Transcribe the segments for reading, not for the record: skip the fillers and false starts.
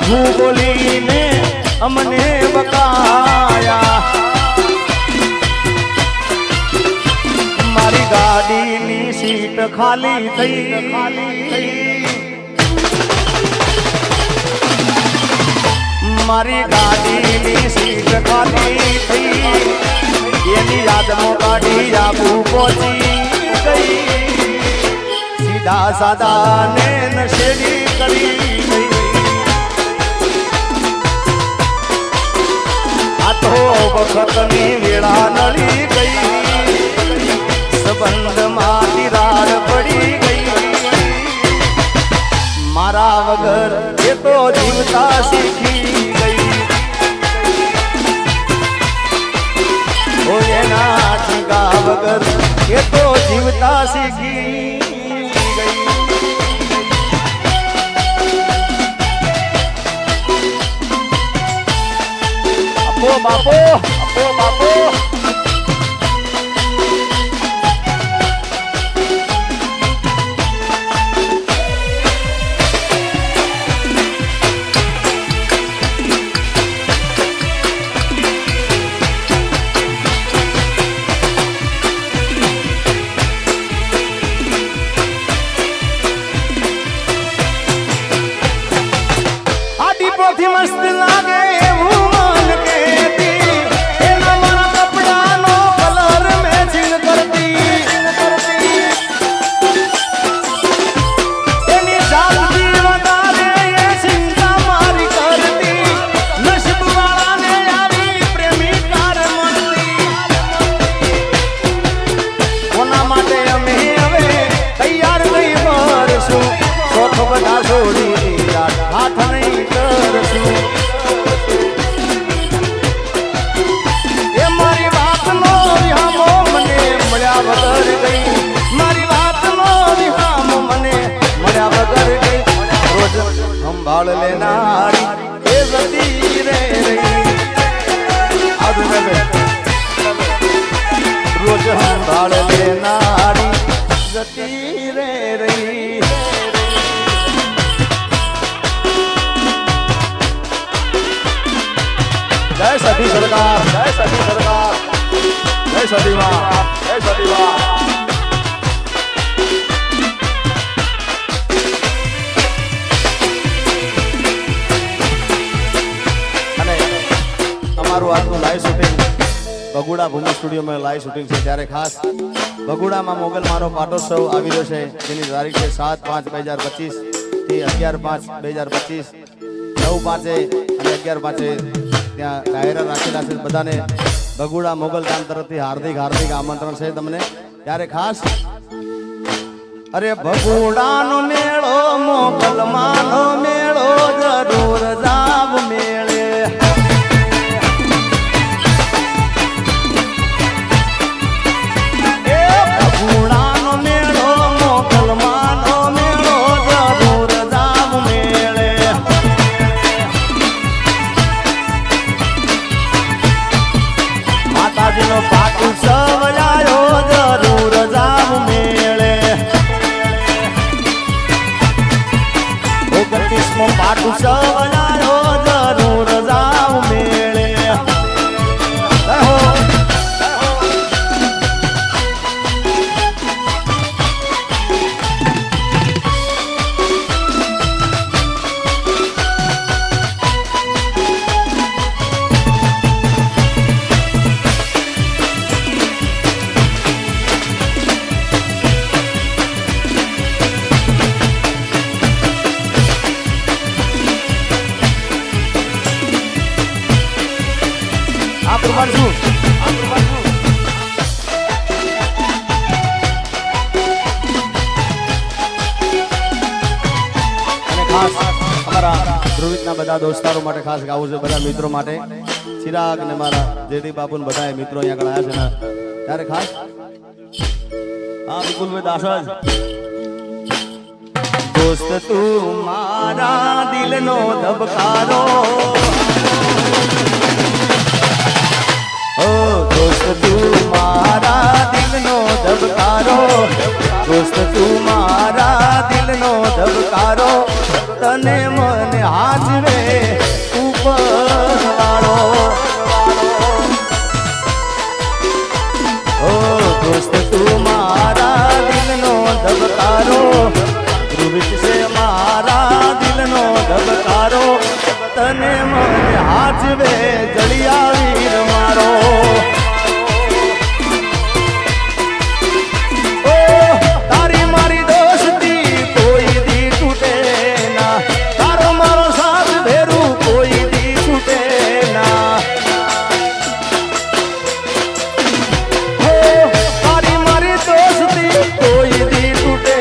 કડવું બોલીને અમને બકાયા. મારી ગાડીની સીટ ખાલી થઈ. મારી ગાડીની સીટ ખાલી થઈ. એની યાદમાં કાઢી આબુ પહોંચી ગઈ. સીધા સાદા ને નશેડી કરી ગઈ. આ તો વખતની વેળા નડી ગઈ. સંબંધમાં તિરાડ પડી ગઈ. મારા વગર એ તો જીવતા શીખી ગઈ. ઓ એના ઠીકા વગર એ તો જીવતા શીખી ગઈ. આપો બાપો, આપો બાપો. મસ્ત લાગે એવું મન કેતી. એના મારા કપડાનો કલર મેચિંગ કરતી. એની જાતથી વધારે એ ચિંતા મારી કરતી. નસીબ વાળાને આવી પ્રેમિકાર મળતી. કોના માટે અમે હવે તૈયાર નહીં ભરશું. શોખ બધા છોડી હાથ નહીં કરશું. એ મારી વાતનો વિહામો મને મળ્યા વગર ગઈ. મારી વાતનો વિહામો મને મળ્યા વગર ગઈ. રોજ સંભાળ લેનારી એ જતી રે રહી. રોજ સંભાળ લેનારી જતી રે રહી. જય સતી સરકાર, જય સતી સરકાર, જય સતી માં, જય સતી માં. અને અમારું આજનું લાઈવ શૂટિંગ બગુડા ભૂમિ સ્ટુડિયોમાં લાઈવ શૂટિંગ છે. ત્યારે ખાસ બગુડામાં મોગલ મારો પાટોત્સવ આવી રહ્યો છે. જેની તારીખ છે 7/5/2025 થી 11/5/2025. 9/5 અને 11/5 ત્યાં ડાયરા રાખેલા છે. બધાને બગુડા મોગલ ગામ તરફથી હાર્દિક હાર્દિક આમંત્રણ છે તમને. ત્યારે ખાસ અરે બગુડાનો મેળો મોગલ માનો મેળો જરૂર જાવ મેળે. એ બગુડાનો મેળો મોગલ માનો મેળો જરૂર જાવ મેળે. માતાજીનો પાટોત્સવ લાયો જરૂર જાવ મેળે. 29મો પાટોત્સવ લાયો જરૂર જાવ મેળે. આ પ્રમાણ શું અને ખાસ અમારા ધ્રુવિતના બધા દોસ્તારો માટે ખાસ ગાવું છે. બધા મિત્રો માટે ચિરાગ ને મારા જેડી બાપુ ને બધા મિત્રો અહીંયા આગળ આવ્યા છે. ત્યારે ખાસ હા વિપુલભાઈ દાસજ. દોસ્ત તું મારા દિલનો ધબકારો. दोस्त तू मारा दिलनो धबकारो. दोस्त तू मारा दिलनो धबकारो. तने मन हाजवे ધબકારો ધ્રુવિત છે મારા દિલનો ધબકારો તને મને હાચવે જળિયા વીર મારો ઓ તારી મારી દોસ્તી કોઈ દી તૂટે ના તારો મારો સાથ ભેરું કોઈ દી છૂટે ના ઓ તારી મારી દોસ્તી કોઈ દી તૂટે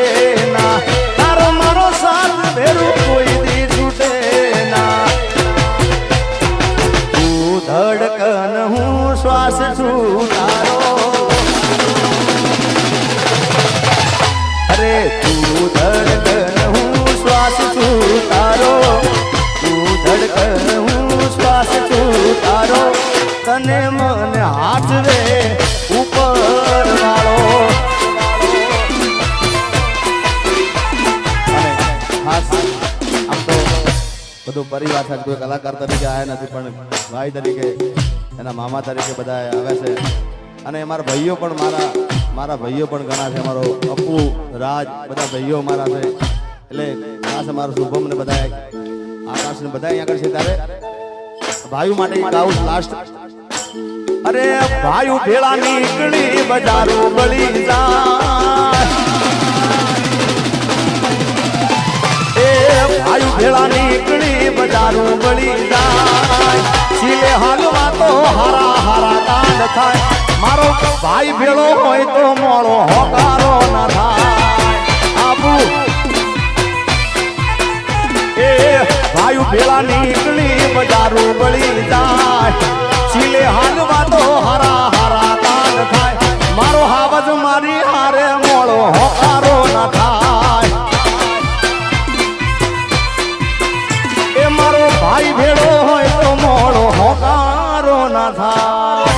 ના તારો મારો સાથ ભેરું કોઈ દી છૂટે ના તું ધડકન હું શ્વાસ છું તારો અરે તું ધડકન હું શ્વાસ છું તારો તું ધડકન હું શ્વાસ છું તારો તને મને હાથવે ઉપર વાળો અને ખાસ આમ તો બધું પરિવાર સાથે કોઈ કલાકાર તરીકે આવ્યા નથી પણ ભાઈ તરીકે એના મામા તરીકે બધા આવે છે અને અમારા ભાઈઓ પણ મારા ભાઈઓ પણ ઘણા છે અમારો અપુ રાજ બધા ભાઈઓ મારા છે એટલે ખાસ અમારો શુભમ ને બધા આકાશ ને બધા અહીંયા આગળ છે ત્યારે ભાઈઓ માટે ગાઉં લાસ્ટ અરે ભાઈઓ ભેળા નીકળી બજારો બળી જાય એ ભાઈઓ ભેળા નીકળી બજારો બળી જાય સિલે હાલવા તો હારા હારા કાંડ થાય મારો ભાઈ ભેળો હોય તો મોળો હોકારો ના થાય આબુ એ ભાઈ ભેળા નીકળી બજારો બળી જાય સિલે હાલવા તો હારા હારા કાંડ થાય મારો હાવજ મારી હારે મોળો હોકારો ના થાય એ મારો ભાઈ ભેળો હોય તો મોળો હોકારો ના થાય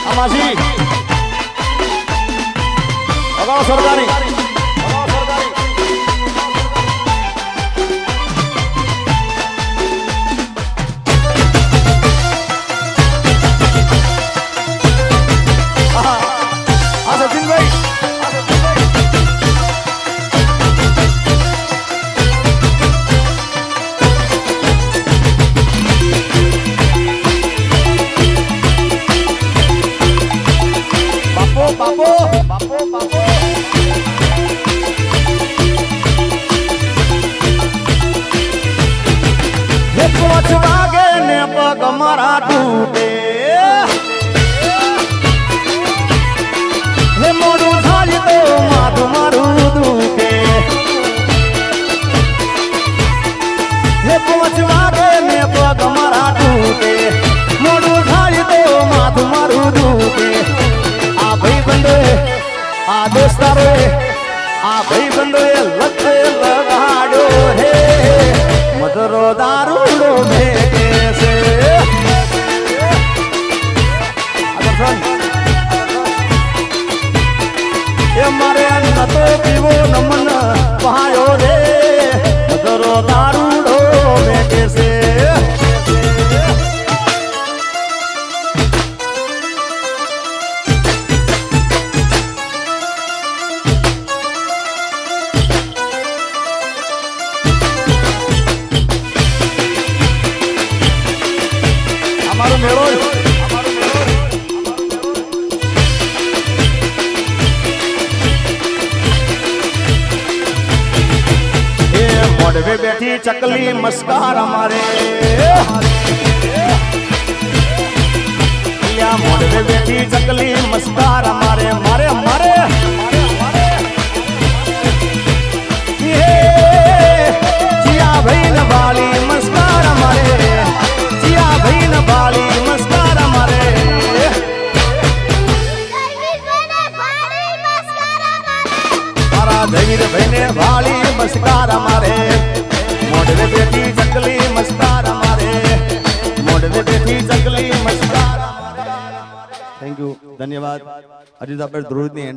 આમાજી અગાઉ સરદારી વાગે ને પગ મારા તૂટે હે મોડું થાય તો માથું મારું દુખે હે 5 વાગે ને પગ મારા તૂટે મોડું થાય તો માથું મારું દુખે આ ભાઈ બંધો આ દોસ્તારો આ ભાઈ બંધો લત લગાડ્યો હે મધરો દારૂડો ભેગે છે એ મારે અન્ન તો પીવો નમન પાયો રે મધરો દારૂડો ભેગે છે અમારો મેળો એ મોઢવે બેઠી ચકલી મસ્કાર અમારે મોઢવે બેઠી ચકલી મસ્કાર અમારે મારે મારે જીયા ભાઈ ને વાલી મસ્કાર અમારે જીયા ભાઈ ને વાલી મસ્કાર અમારે તારા ધૈર ભાઈ ને વાલી મસ્કાર અમારે મોઢવે બેઠી ચકલી મસ્કાર અમારે મોઢવે બેઠી ચકલી મસ્કાર અમારે થેન્ક યુ ધન્યવાદ અજીત આપણે ધ્રુવની